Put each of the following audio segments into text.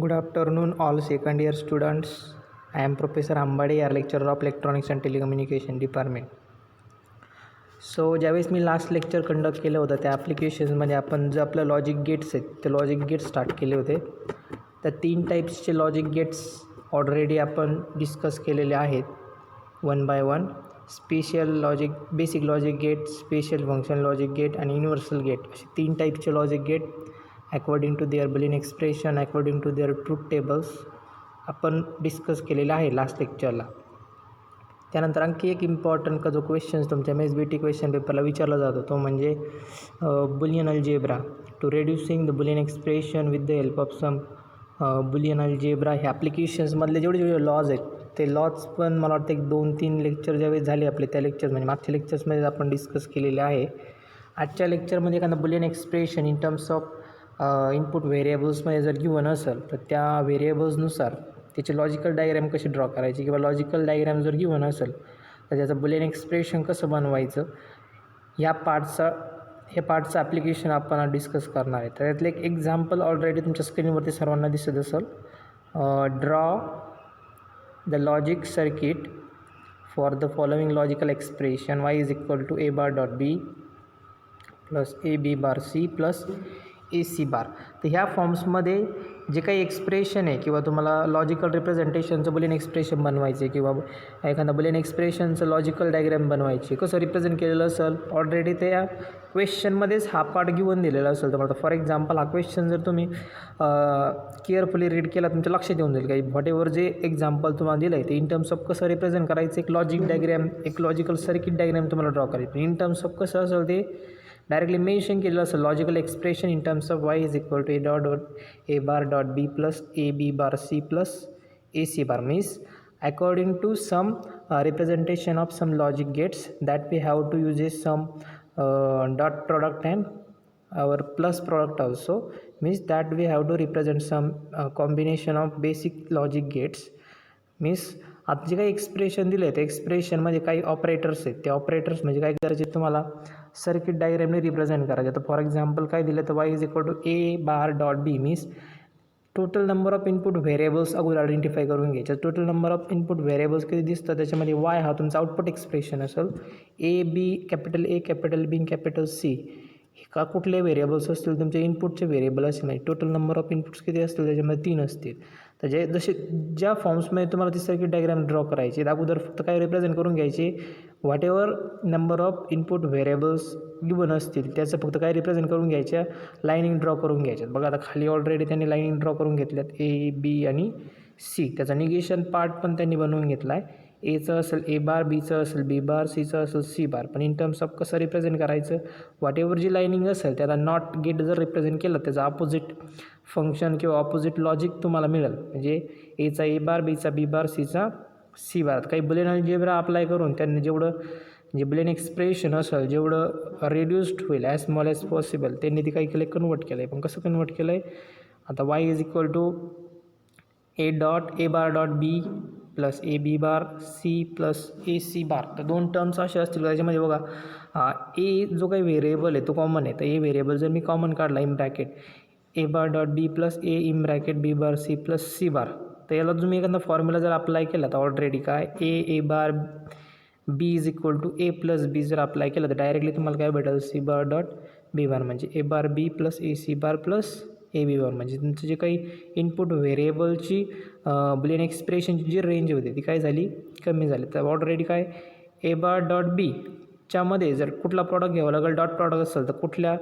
Good afternoon, all second year students. I am Professor Ambade, your lecturer of Electronics and Telecommunication Department. ज्यावेळेस मी last lecture conduct केलं होतं त्या ॲप्लिकेशन्समध्ये आपण जे आपलं लॉजिक गेट्स आहेत ते लॉजिक गेट्स स्टार्ट केले होते. त्या 3 टाईप्सचे लॉजिक गेट्स ऑलरेडी आपण डिस्कस केलेले आहेत one by one. Special logic, basic logic gate, special function logic gate आणि युनिव्हर्सल गेट असे 3 टाईपचे logic gate according to their Boolean expression, according to their truth tables आपण डिस्कस केलेला आहे last लेक्चरला. त्यानंतर आणखी एक इम्पॉर्टंट का जो क्वेश्चन्स तुमच्या MSBT क्वेश्चन पेपरला विचारला जातो तो म्हणजे Boolean algebra to reducing the Boolean expression with the help of some Boolean algebra. हे ॲप्लिकेशन्समधले जेवढे लॉज आहेत ते लॉज पण मला वाटतं 1-2-3 लेक्चर ज्यावेळेस झाले आपले त्या लेक्चर म्हणजे मागच्या लेक्चर्समध्ये आपण डिस्कस केलेले आहे. आजच्या लेक्चरमध्ये एखादा boolean expression in terms of input व्हेरिएबल्समध्ये जर गिवन असेल तर त्या व्हेरिएबल्सनुसार त्याची लॉजिकल डायग्रॅम कशी ड्रॉ करायची किंवा लॉजिकल डायग्रॅम जर गिवन असेल तर त्याचं बुलियन एक्सप्रेशन कसं बनवायचं हे पार्टचं ॲप्लिकेशन आपण डिस्कस करणार आहे. तर त्यातलं एक एक्झाम्पल ऑलरेडी तुमच्या स्क्रीनवरती सर्वांना दिसत असेल. Draw the logic circuit for the following logical expression y is equal to a bar dot b plus ab bar c plus AC bar. तर ह्या फॉर्म्समध्ये जे काही एक्सप्रेशन आहे किंवा तुम्हाला लॉजिकल रिप्रेझेंटेशनचं बुलियन एक्सप्रेशन बनवायचे किंवा एखादा बुलियन एक्सप्रेशनचं लॉजिकल डायग्रॅम बनवायचे कसं रिप्रेझेंट केलेलं असेल ऑलरेडी त्या क्वेश्चनमध्येच हा पार्ट गिवन दिलेला असेल. तर फॉर एक्झाम्पल हा क्वेश्चन जर तुम्ही केअरफुली रीड केला तुमच्या लक्षात येऊन जाईल काही व्हॉट एव्हर जे एक्झाम्पल तुम्हाला दिलं आहे ते इन टर्म्स ऑफ कसं रिप्रेझेंट करायचं एक लॉजिक डायग्रॅम एक लॉजिकल सर्किट डायग्रॅम तुम्हाला ड्रॉ करायचं. इन टर्म्स ऑफ कसं असेल ते डायरेक्टली मेन्शन केलेलं असेल logical expression in terms of y is equal to a bar dot b plus ab bar c plus ac bar means according to some representation of some logic gates that we have to uses some dot product and our plus product also means that we have to represent some combination of basic logic gates means आता जे काही expression दिले ते एक्सप्रेशनमध्ये काही operators आहेत ते operators म्हणजे काय करायचे तुम्हाला सर्किट डायग्रॅमने रिप्रेझेंट करायचे. तर फॉर एक्झाम्पल काय दिलं तर y is equal to a bar dot b means total number of input variables अगोदर आयडेंटिफाय करून घ्यायचे. Total number of input variables कधी दिसतं त्याच्यामध्ये y हा तुमचा आउटपुट एक्सप्रेशन असेल a b capital A capital B capital C का कुठले व्हेरिएबल्स असतील तुमचे इनपुटचे व्हेरिएबल असे नाही टोटल नंबर ऑफ इनपुट्स किती असतील त्याच्यामध्ये 3 असतील. तर जसे ज्या फॉर्म्समध्ये तुम्हाला ती सर्किट डायग्राम ड्रॉ करायची अगोदर फक्त काय रिप्रेझेंट करून घ्यायचे what ever number of input variables given असतील त्याचं फक्त काय रिप्रेझेंट करून घ्यायच्या लाईनिंग ड्रॉ करून घ्यायच्यात. बघा आता खाली ऑलरेडी त्यांनी लाईनिंग ड्रॉ करून घेतल्यात A B आणि C. त्याचा निगेशन पार्ट पण त्यांनी बनवून घेतला आहे. Aचं असेल A बार Bचं असेल B बार Cचं असेल C बार. पण इन टर्म्स ऑफ कसं रिप्रेझेंट करायचं व्हॉट एव्हर जी लाईनिंग असेल त्याला नॉट गेट जर रिप्रेझेंट केलं त्याचं अपोजिट फंक्शन किंवा ऑपोजिट लॉजिक तुम्हाला मिळेल म्हणजे Aचा A bar Bचा B bar Cचा C बार. काही बुलियन अल्जेब्रा अप्लाय करून त्यांनी जेवढं जे बुलियन एक्सप्रेशन असेल जेवढं रेड्युस्ड होईल ॲज स्मॉल ॲज पॉसिबल त्यांनी ती काही केलं कन्वर्ट केलं आहे. पण कसं कन्वर्ट केलं आहे आता y is equal to a dot a bar dot b plus A B bar C plus AC bar. तर 2 टर्म्स असे असतील त्याच्यामध्ये बघा ए जो काही व्हेरिएबल आहे तो कॉमन आहे. तर ए व्हेरिएबल जर मी कॉमन काढला in bracket A bar dot B plus A in bracket B bar C plus C bar. तर याला तुम्ही एखादा फॉर्म्युला जर अप्लाय केला तर ऑलरेडी काय A bar B is equal to A plus B जर अप्लाय केलं तर डायरेक्टली तुम्हाला काय भेटेल C बार डॉट बी बार म्हणजे A bar B plus AC bar plus A B bar. म्हणजे तुमचं जे काही इनपुट व्हेरिएबलची बुलियन एक्सप्रेशनची जी रेंज होती ती काय झाली कमी झाली. तर ऑलरेडी काय ए बार डॉट बी च्यामध्ये जर कुठला प्रॉडक्ट घ्यावा लागेल डॉट प्रॉडक्ट असेल तर कुठल्या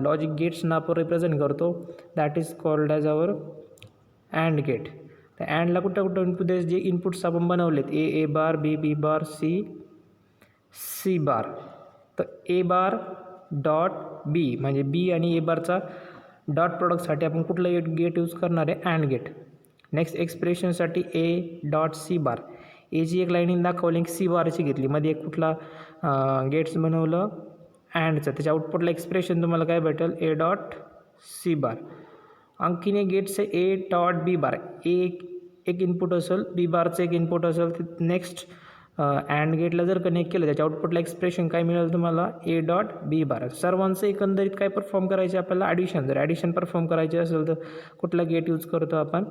लॉजिक गेट्सना आपण रिप्रेझेंट करतो that is called as our and gate. तर अँडला कुठं इनपुट जे इनपुट्स आपण बनवलेत ए bar B bar C bar. तर ए बार डॉट बी म्हणजे बी आणि ए बारचा डॉट प्रॉडक्टसाठी आपण कुठलं गेट यूज करणार आहे अँड गेट. नेक्स्ट एक्सप्रेशनसाठी ए डॉट C बार एची एक लाईनिंग दाखवली C बारची घेतली मध्ये एक कुठला गेट्स बनवलं अँडचं त्याच्या आउटपुटला एक्सप्रेशन तुम्हाला काय भेटेल ए डॉट C बार. आणखीन एक गेट्स आहे ए डॉट B बार एक इनपुट असेल B बारचं एक इनपुट असेल नेक्स्ट अँड गेटला जर कनेक्ट केलं त्याच्या आउटपुटला एक्सप्रेशन काय मिळेल तुम्हाला ए डॉट बी बार. सर्वांचं एकंदरीत काय परफॉर्म करायचे आपल्याला ॲडिशन. जर ॲडिशन परफॉर्म करायचे असेल तर कुठला गेट यूज करतो आपण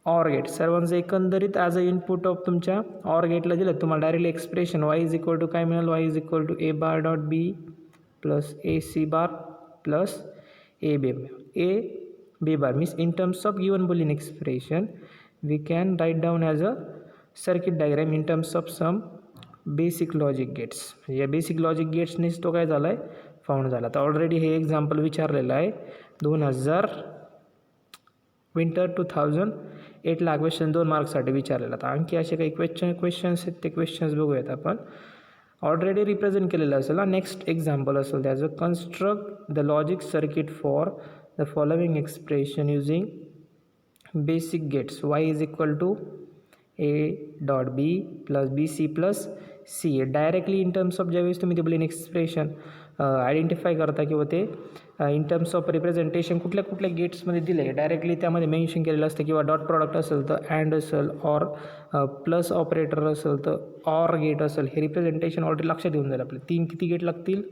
ऑर गेट. सर्वांचं एकंदरीत ॲज अ इनपुट ऑफ तुमच्या ऑर गेटला दिलं तुम्हाला directly expression Y is equal to काय मिळेल Y is equal to A bar dot B plus A C bar plus A B bar means in terms of given Boolean expression we can write down as a circuit diagram in terms of some basic logic gates. या basic logic गेट्सनीच तो काय झाला आहे found झाला. तर already हे example विचारलेलं आहे 2000 विंटर 2008ला क्वेश्चन 2 मार्क्ससाठी विचारलेला. तर आणखी असे काही क्वेश्चन्स आहेत ते क्वेश्चन्स बघूयात आपण. ऑलरेडी रिप्रेझेंट केलेलं असेल ना. नेक्स्ट एक्झाम्पल असेल त्याचं construct the logic circuit for the following expression using basic gates Y is equal to A dot B plus B C plus C A. Directly in terms of ज्यावेळेस तुम्ही ते Boolean expression identify करता किंवा ते in terms of representation कुठल्या कुठल्या गेट्समध्ये दिले directly त्यामध्ये मेन्शन केलेलं असतं. किंवा डॉट प्रॉडक्ट असेल तर अँड असेल ऑर प्लस ऑपरेटर असेल तर ऑर गेट असेल. हे रिप्रेझेंटेशन ऑलरेडी लक्षात येऊन जाईल आपले. 3 किती गेट लागतील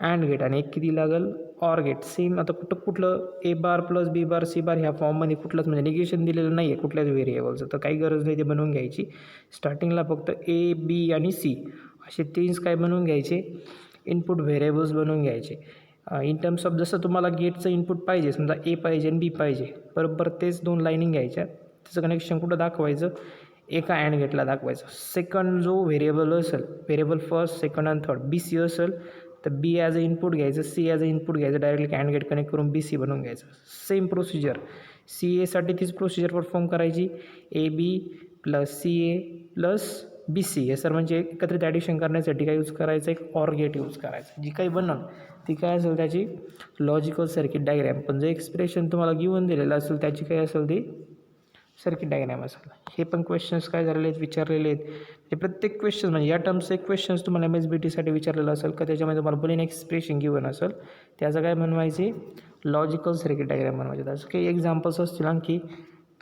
अँड गेट आणि एक किती लागेल ऑर गेट. सेम आता कुठलं ए bar plus B bar C बार ह्या फॉर्ममध्ये कुठलंच म्हणजे निगेशन दिलेलं नाही आहे कुठल्याच व्हेरिएबलचं. तर काही गरज नाही ते बनवून घ्यायची. स्टार्टिंगला फक्त ए बी आणि सी असे 3 काय बनवून घ्यायचे इनपुट व्हेरिएबल्स बनवून घ्यायचे. इन टर्म्स ऑफ जसं तुम्हाला गेटचं इनपुट पाहिजे समजा ए पाहिजे आणि बी पाहिजे बरोबर तेच 2 लाईनिंग घ्यायच्या. त्याचं कनेक्शन कुठं दाखवायचं एका अँड गेटला दाखवायचं. सेकंड जो व्हेरिएबल असेल व्हेरिएबल फर्स्ट सेकंड आणि थर्ड बी सी असेल तर बी ॲज अ इनपुट घ्यायचं सी ॲज अ इनपुट घ्यायचं डायरेक्टली अँड गेट कनेक्ट करून बी सी बनवून घ्यायचं. सेम प्रोसिजर सी एसाठी तीच प्रोसिजर परफॉर्म करायची. A B plus C A plus B C हे सर्वांचे एकत्रित ॲडिशन करण्यासाठी काय यूज करायचं एक ऑर गेट यूज करायचं. जी काही बनल ती काय असेल त्याची लॉजिकल सर्किट डायग्रॅम. पण जे एक्सप्रेशन तुम्हाला गिवन दिलेलं असेल त्याची काय असेल ती सर्किट डायग्रॅम असेल. हे पण क्वेश्चन्स काय झालेले आहेत विचारलेले आहेत. ते प्रत्येक क्वेश्चन म्हणजे या टर्म्सचं एक क्वेश्चन्स तुम्हाला MSBTसाठी विचारलेलं असेल का त्याच्यामध्ये तुम्हाला बुलियन एक्सप्रेशन गिवन असेल त्याचं काय बनवायचे लॉजिकल सर्किट डायग्रॅम बनवायचे. त्याचं काही एक्झाम्पल्स असतील आणखी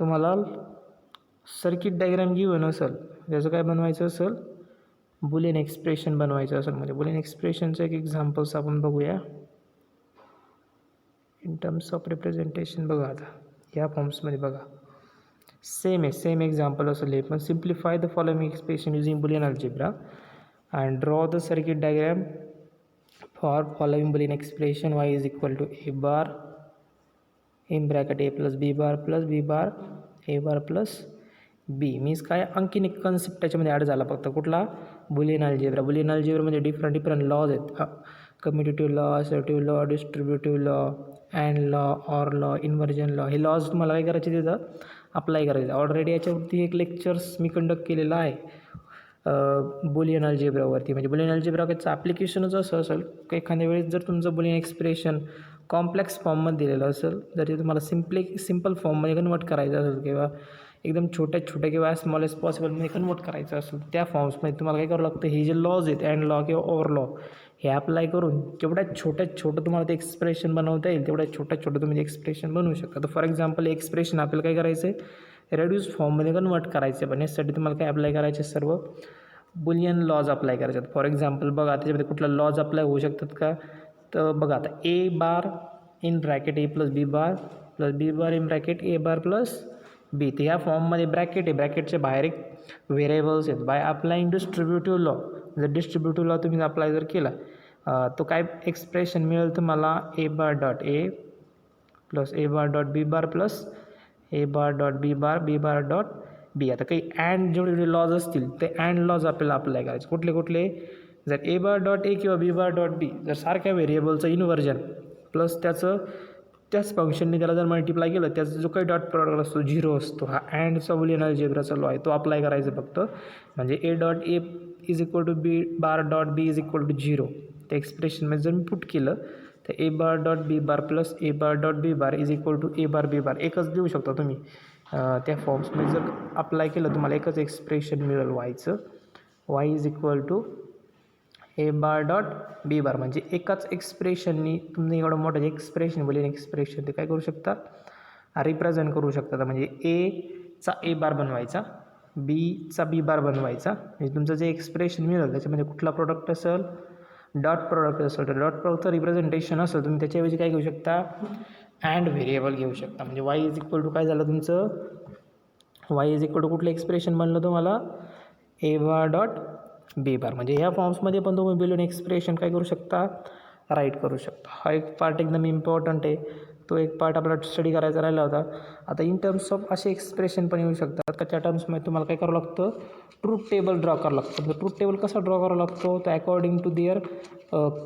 तुम्हाला सर्किट डायग्रॅम गिवन असेल त्याचं काय बनवायचं असेल बुलियन एक्सप्रेशन बनवायचं असेल. म्हणजे बुलियन एक्सप्रेशनचं एक एक्झाम्पल्स आपण बघूया इन टर्म्स ऑफ रिप्रेझेंटेशन. बघा आता या फॉर्म्समध्ये बघा सेम एक्झाम्पल असेल हे पण. Simplify the following expression using boolean algebra and draw the circuit diagram for following Boolean expression Y is equal to A bar in bracket A plus B bar A bar plus B. Means काय आणखीन एक concept त्याच्यामध्ये add झाला फक्त कुठला boolean algebra. Boolean अल्जेब्रामध्ये different laws आहेत. Commutative law associative law distributive law and law or law inversion law. हे लॉज तुम्हाला काय करायचे तिथं अप्लाय करायचं. ऑलरेडी याच्यावरती एक लेक्चर्स मी कंडक्ट केलेलं आहे बुलियन अल्जेब्रावरती. म्हणजे बुलियन अल्जेब्राचं ॲप्लिकेशनच असं असेल की एखाद्या वेळेस जर तुमचं बुलियन एक्सप्रेशन कॉम्प्लेक्स फॉर्ममध्ये दिलेलं असेल जर ते तुम्हाला सिम्पल फॉर्ममध्ये कन्वर्ट करायचं असेल किंवा एकदम छोट्या किंवा स्मॉलेस्ट पॉसिबलमध्ये कन्वर्ट करायचं असेल त्या फॉर्म्समध्ये तुम्हाला काय करावं लागतं हे जे लॉज आहेत अँड लॉ किंवा ओव्हर लॉ हे अप्लाय करून जेवढ्या छोटं तुम्हाला ते एक्सप्रेशन बनवता येईल तेवढ्या छोटं तुम्ही एक्सप्रेशन बनवू शकता. तर फॉर एक्झाम्पल एक्सप्रेशन आपल्याला काय करायचं आहे रेड्यूस फॉर्ममध्ये कन्वर्ट करायचं. पण यासाठी तुम्हाला काय अप्लाय करायचे सर्व बुलियन लॉज अप्लाय करायचे. फॉर एक्झाम्पल बघा त्याच्यामध्ये कुठला लॉज अप्लाय होऊ शकतात का तर बघा आता A bar in bracket A plus B bar in bracket A bar plus B. तर ह्या फॉर्ममध्ये ब्रॅकेट आहे ब्रॅकेटच्या बाहेर एक व्हेरिएबल्स आहेत. बाय अप्लाइंग डिस्ट्रीब्युटिव्ह लॉ जर डिस्ट्रीब्युटिव्ह लॉ तुम्ही अप्लाय जर केला तो काय एक्सप्रेशन मिळेल तुम्हाला A bar dot A plus A bar dot B bar plus A bar dot B bar dot B. आता काही अँड जेवढे लॉज असतील ते अँड लॉज आपल्याला अप्लाय करायचे. कुठले जर ए बार डॉट ए किंवा बी बार डॉट बी जर सारख्या व्हेरिएबलचं इन्व्हर्जन प्लस त्याच फंक्शनने त्याला जर मल्टिप्लाय केलं त्याचा जो काही डॉट प्रॉडक्ट असतो 0 असतो हा अँडचा बुलियन अल्जेब्राचा लॉ आहे तो अप्लाय करायचा फक्त. म्हणजे A dot A is equal to B bar dot B is equal to 0 त्या एक्सप्रेशनमध्ये जर मी पुट केलं तर A bar dot B bar plus A bar dot B bar is equal to A bar B bar एकच देऊ शकता तुम्ही. त्या फॉर्म्समध्ये जर अप्लाय केलं तुम्हाला एकच एक्सप्रेशन मिळेल वायचं Y is equal to A bar dot B bar. म्हणजे एकाच एक्सप्रेशननी तुम्ही एवढं मोठं एक्सप्रेशन बुलियन एक्सप्रेशन ते काय करू शकता रिप्रेझेंट करू शकता. म्हणजे एचा ए बार बनवायचा बीचा बी बार बनवायचा, म्हणजे तुमचं जे एक्सप्रेशन मिळेल त्याच्यामध्ये कुठला प्रोडक्ट असेल, डॉट प्रोडक्ट असेल तर डॉट प्रोडक्टचं रिप्रेझेंटेशन असेल तुम्ही त्याच्याऐवजी काय घेऊ शकता, अँड व्हेरिएबल घेऊ शकता. म्हणजे वाय इज इक्वल टू काय झालं तुमचं, वाय इज इक्वल टू कुठलं एक्सप्रेशन बनलं तुम्हाला, A bar dot B bar. म्हणजे ह्या फॉर्म्समध्ये पण तुम्ही बिलून एक्सप्रेशन काय करू शकता, राईट करू शकता. हा एक पार्ट एकदम इम्पॉर्टंट आहे, तो एक पार्ट आपल्याला स्टडी करायचा राहिला होता. आता इन टर्म्स ऑफ असे एक्सप्रेशन पण येऊ शकतात का, त्या टर्म्समध्ये तुम्हाला काय करावं लागतं, ट्रूथ टेबल ड्रॉ करावं लागतं. तर ट्रूथ टेबल कसा ड्रॉ करावा लागतो, तर अकॉर्डिंग टू देअर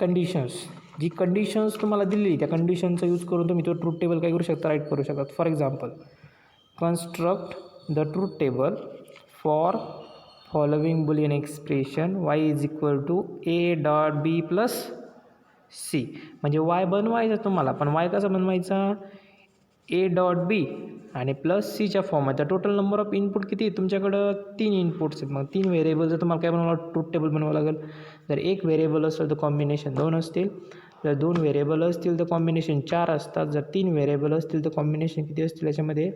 कंडिशन्स, जी कंडिशन्स तुम्हाला दिली त्या कंडिशनचा यूज करून तुम्ही तो ट्रूथ टेबल काय करू शकता, राईट करू शकता. For example, construct the truth table for following Boolean expression Y is equal to A dot B plus C. म्हणजे वाय बनवायचा तुम्हाला, पण वाय कसा बनवायचा, ए डॉट बी आणि प्लस सीच्या फॉर्ममध्ये. टोटल नंबर ऑफ इनपुट किती आहे तुमच्याकडं, 3 इनपुट्स आहेत. मग 3 व्हेरिएबल जर तुम्हाला काय बनवावं, ट्रूथ टेबल बनवावं लागेल. जर एक व्हेरिएबल असेल तर कॉम्बिनेशन 2 असतील, जर 2 व्हेरिएबल असतील तर कॉम्बिनेशन 4 असतात, जर 3 व्हेरिएबल असतील तर कॉम्बिनेशन किती असतील, याच्यामध्ये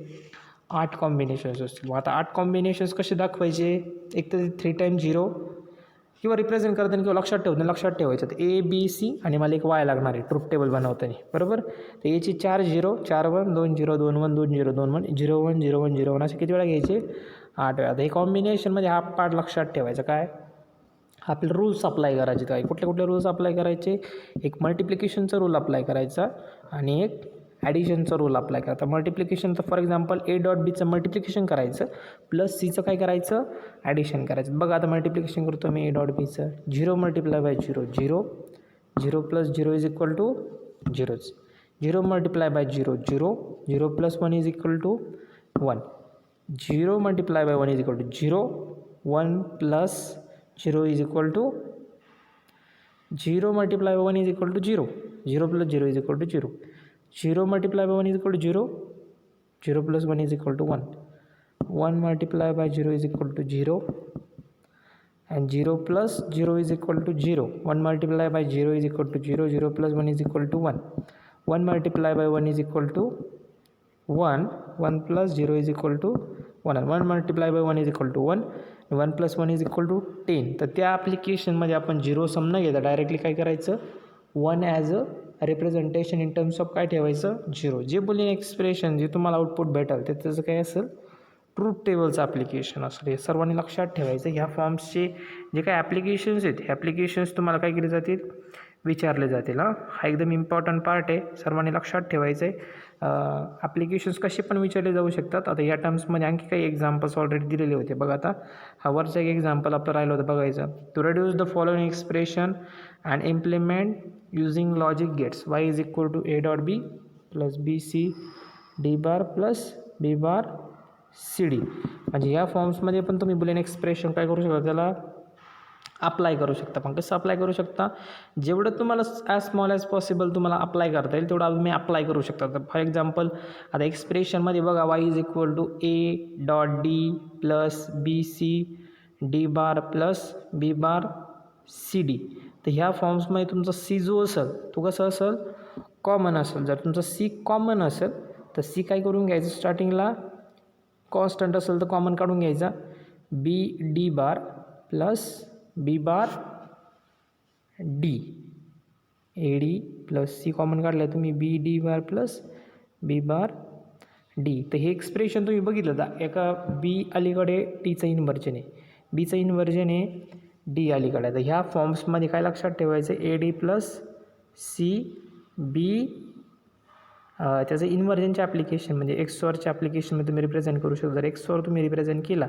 8 कॉम्बिनेशन्स असतील. मग आता 8 कॉम्बिनेशन्स कसे दाखवायचे, एक तर 3 टाइम्स 0 किंवा रिप्रेझेंट करताना किंवा लक्षात ठेवताना लक्षात ठेवायचं, तर ए बी सी आणि मला एक वाय लागणार आहे ट्रूथ टेबल बनवताना, बरोबर. तर एची 4 0 4 1 2 0 2 1 2 0 2 1 0 1 0 1 0 1 असे किती वेळा घ्यायचे, 8 वेळा. आता हे कॉम्बिनेशनमध्ये हा पार्ट लक्षात ठेवायचा, काय आपले रूल्स अप्लाय करायचे. काय कुठले कुठले रूल्स अप्लाय करायचे, एक मल्टिप्लिकेशनचा रूल अप्लाय करायचा आणि एक ॲडिशनचा रूल अप्लाय करायचा. मल्टिप्लिकेशनचं फॉर एक्झाम्पल ए डॉट बीचं मल्टिप्लिकेशन करायचं, प्लस सीचं काय करायचं, ॲडिशन करायचं. बघा आता मल्टिप्लिकेशन करतो मी ए डॉट बीचं, 0 multiply by 0 0, 0 plus 0 is equal to 0च, 0 multiply by 0 0, 0 plus 1 is equal to 1, 0 multiply by 1 is equal to 0, 1 plus 0 is equal to 0 multiply by 1 is equal to 0, 0 plus 0 is equal to 0, 0 multiplied by 1 is equal to 0, 0 plus 1 is equal to 1, 1 multiplied by 0 is equal to 0, and 0 plus 0 is equal to 0, 1 multiplied by 0 is equal to 0, 0 plus 1 is equal to 1, 1 multiplied by 1 is equal to 1, 1 plus 0 is equal to 1, and 1 multiplied by 1 is equal to 1, 1 plus 1 is equal to 10. तर त्या ॲप्लिकेशनमध्ये आपण 0 सम न घेता directly काय करायचं, 1 as a representation in terms of काय ठेवायचं, 0. जे बुलियन एक्सप्रेशन जे तुम्हाला आउटपुट भेटेल ते त्याचं काय असेल, ट्रूथ टेबलचं ॲप्लिकेशन असेल. हे सर्वांनी लक्षात ठेवायचं. ह्या फॉर्म्सचे जे काही ॲप्लिकेशन्स आहेत, हे ॲप्लिकेशन्स तुम्हाला काय केले जातील, विचारले जातील. हा एकदम इम्पॉर्टंट पार्ट आहे, सर्वांनी लक्षात ठेवायचं आहे. ॲप्लिकेशन्स कसे पण विचारले जाऊ शकतात. आता या टर्म्समध्ये आणखी काही एक्झाम्पल्स ऑलरेडी दिलेले होते. बघा आता हा वरचा एक एक्झाम्पल आपलं राहिलं होतं बघायचं, to reduce the following expression and implement using logic gates Y is equal to A dot B plus B C D bar plus B bar C D. म्हणजे या फॉर्म्समध्ये पण तुम्ही बुलियन एक्सप्रेशन काय करू शकता, त्याला अप्लाय करू शकता. पण कसं अप्लाय करू शकता, जेवढं तुम्हाला ॲज स्मॉल ॲज पॉसिबल तुम्हाला अप्लाय करता येईल तेवढं तुम्ही अप्लाय करू शकता. तर फॉर एक्झाम्पल आता एक्सप्रेशनमध्ये बघा, Y is equal to A dot D plus B C D bar plus B bar C D. तर ह्या फॉर्म्समध्ये तुमचा सी जो असेल तो कसं असेल, कॉमन असेल. जर तुमचा सी कॉमन असेल तर सी काय करून घ्यायचं, स्टार्टिंगला कॉन्स्टंट असेल तर कॉमन काढून घ्यायचा, B D bar plus B bar D, A D plus C common काढलं तुम्ही, B D bar plus B bar D. तर हे एक्सप्रेशन तुम्ही बघितलं तर एका बी अलीकडे टीचं इन्व्हर्जन आहे, बीचं इन्व्हर्जन आहे डी अलीकडे. तर ह्या फॉर्म्समध्ये काय लक्षात ठेवायचं, A D plus C B त्याचं इन्व्हर्जनच्या ॲप्लिकेशन म्हणजे एक्सॉरच्या ॲप्लिकेशनमध्ये तुम्ही रिप्रेझेंट करू शकता. जर एक्सॉर तुम्ही रिप्रेझेंट केला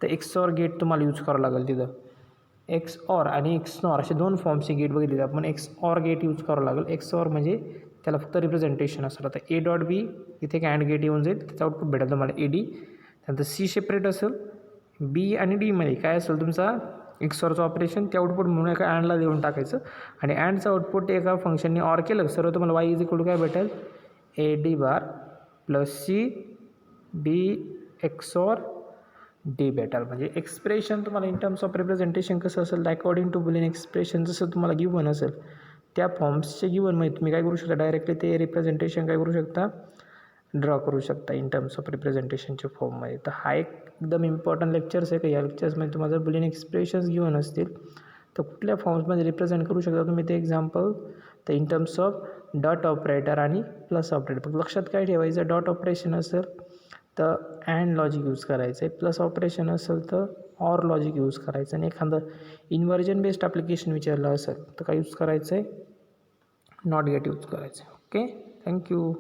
तर एक्सॉर गेट तुम्हाला यूज करावं लागेल. तिथं एक्सऑर आणि एक्सनॉर असे 2 फॉर्मचे गेट बघितले, आपण एक्सऑर गेट यूज करावं लागेल. एक्सऑर म्हणजे त्याला फक्त रिप्रेझेंटेशन असतं. आता ए डॉट बी इथे एक अँड गेट येऊन जाईल, त्याचं आउटपुट भेटेल तुम्हाला ए डी. त्यानंतर सी सेपरेट असेल, बी आणि डीमध्ये काय असेल तुमचा एक्सऑरचं ऑपरेशन, ते आउटपुट म्हणून एका अँडला देऊन टाकायचं आणि अँडचं आउटपुट एका फंक्शनने ऑर केलं सर्व तुम्हाला वाय इज इक्वल टू काय भेटेल, A D bar plus C B XOR D भेटेल. म्हणजे एक्सप्रेशन तुम्हाला इन टर्म्स ऑफ रिप्रेझेंटेशन कसं असेल, अकॉर्डिंग टू बुलियन एक्सप्रेशन जसं तुम्हाला गिवन असेल त्या फॉर्म्सचे गिवनमध्ये तुम्ही काय करू शकता, डायरेक्टली ते रिप्रेझेंटेशन काय करू शकता, ड्रॉ करू शकता इन टर्म्स ऑफ रिप्रेझेंटेशनच्या फॉर्ममध्ये. तर हा एक एकदम इम्पॉर्टंट लेक्चर्स आहे का या लेक्चर्समध्ये तुम्हाला जर बुलियन एक्सप्रेशन्स गिवन असतील तर कुठल्या फॉर्म्समध्ये रिप्रेझेंट करू शकता तुम्ही ते एक्झाम्पल. तर in terms of dot operator आणि प्लस ऑपरेटर. पण लक्षात काय ठेवायचं, डॉट ऑपरेशन असेल तर अँड लॉजिक यूज करायचं आहे, प्लस ऑपरेशन असेल तर ऑर लॉजिक यूज करायचं, आणि एखादं इन्व्हर्जन बेस्ड ॲप्लिकेशन विचारलं असेल तर काय यूज करायचं आहे, नॉट गेट यूज करायचं आहे. Okay, thank you.